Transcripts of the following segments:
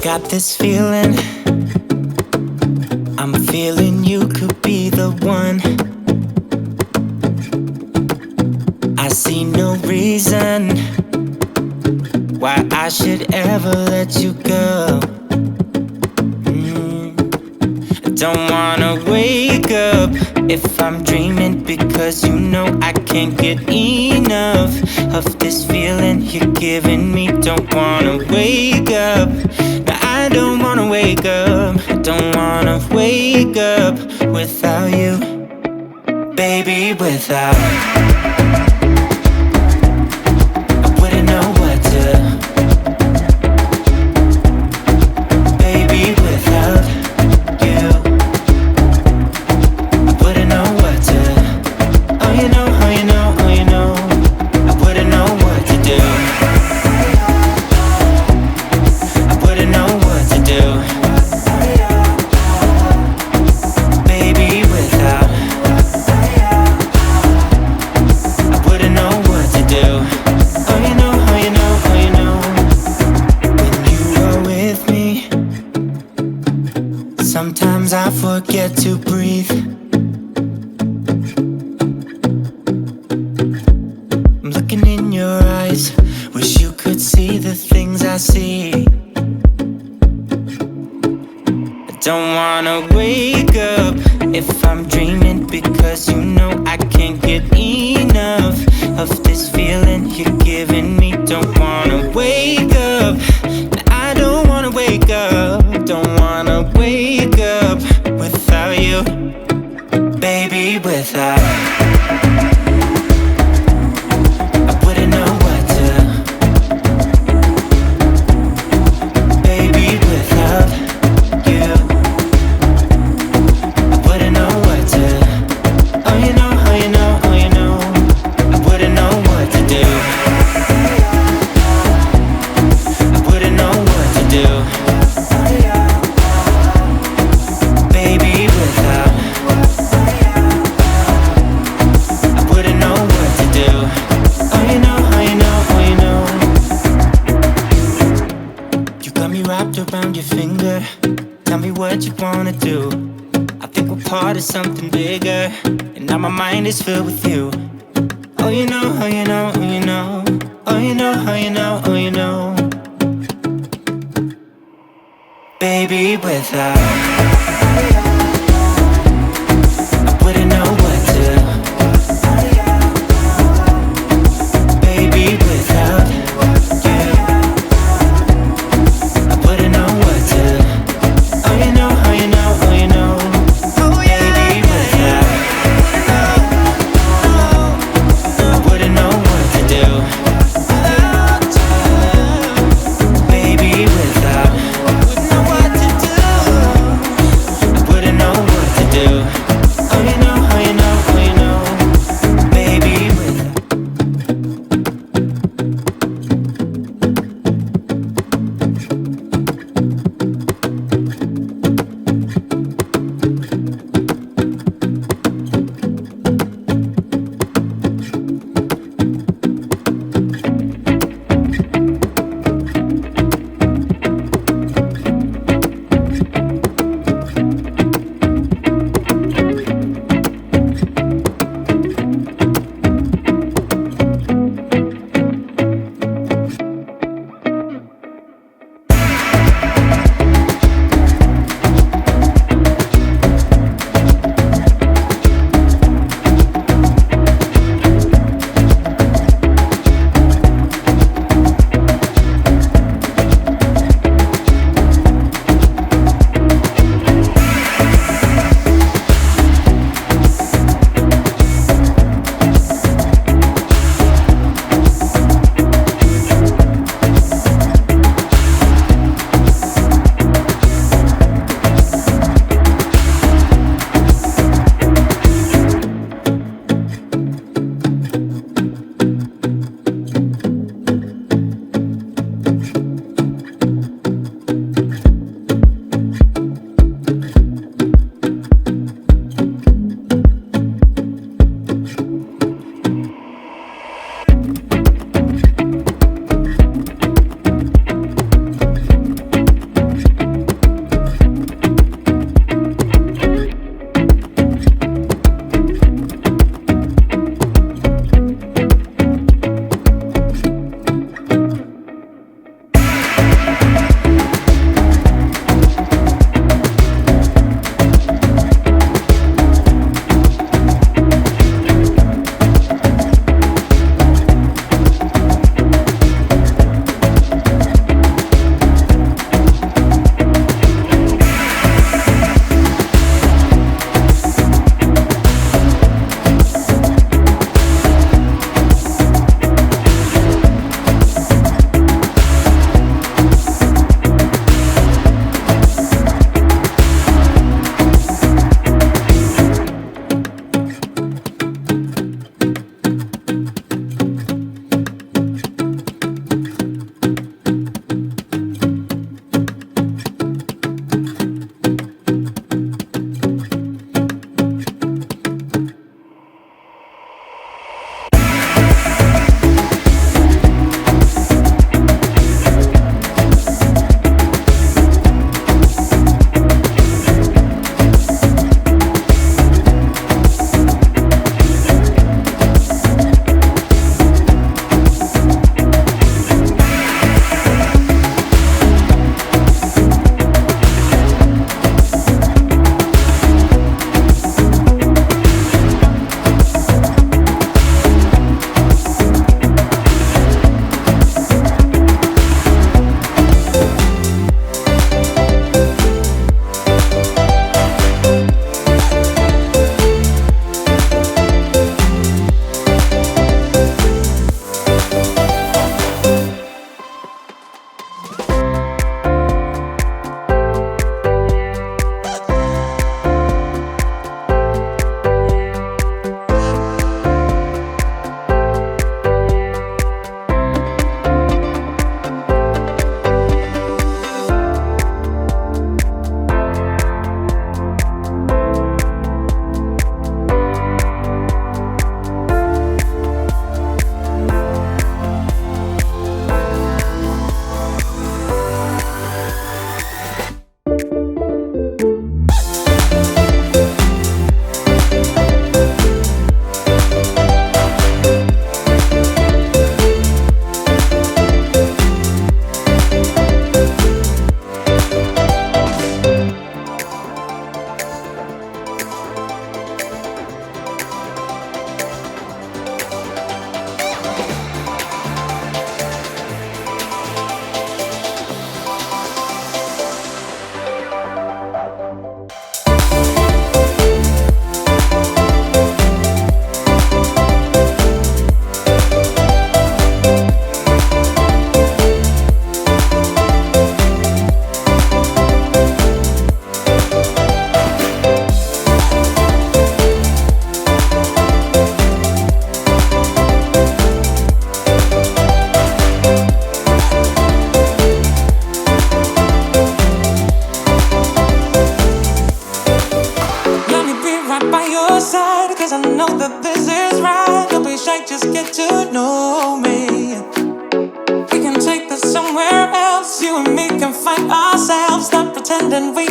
Got this feeling, I'm feeling you could be the one. I see no reason why I should ever let you go. I don't wanna wake up if I'm dreaming, because you know I can't get enough of this feeling you're giving me. Don't wanna wake up. I don't wanna wake up, I don't wanna wake up without you, baby, without. I wouldn't know what to, baby, without you. I wouldn't know what to, oh you know, oh you know, oh you know, I wouldn't know what to do. Sometimes I forget to breathe. I'm looking in your eyes, wish you could see the things I see. I don't wanna wake up if I'm dreaming, because you know I can't get enough of this feeling you're giving me. Don't wanna wake up, I don't wanna wake up, don't wanna wake up without you, baby, without. I wouldn't know what to, baby, without you. I wouldn't know what to, oh you know, oh you know, oh you know, I wouldn't know what to do. I wouldn't know what to do. Around your finger, tell me what you wanna do. I think we're part of something bigger, and now my mind is filled with you. Oh you know, oh you know, oh you know, oh you know, oh you know, oh you know, baby, without. I wouldn't know what to, baby, without.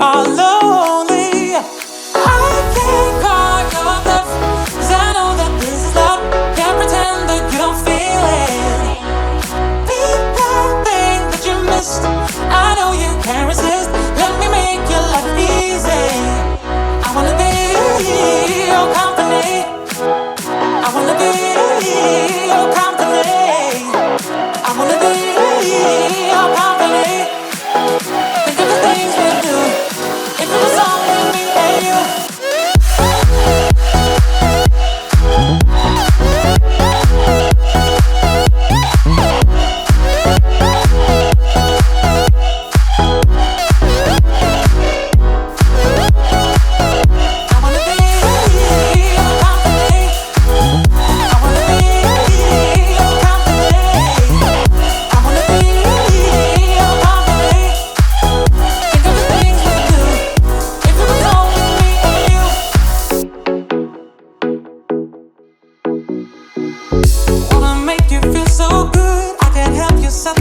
All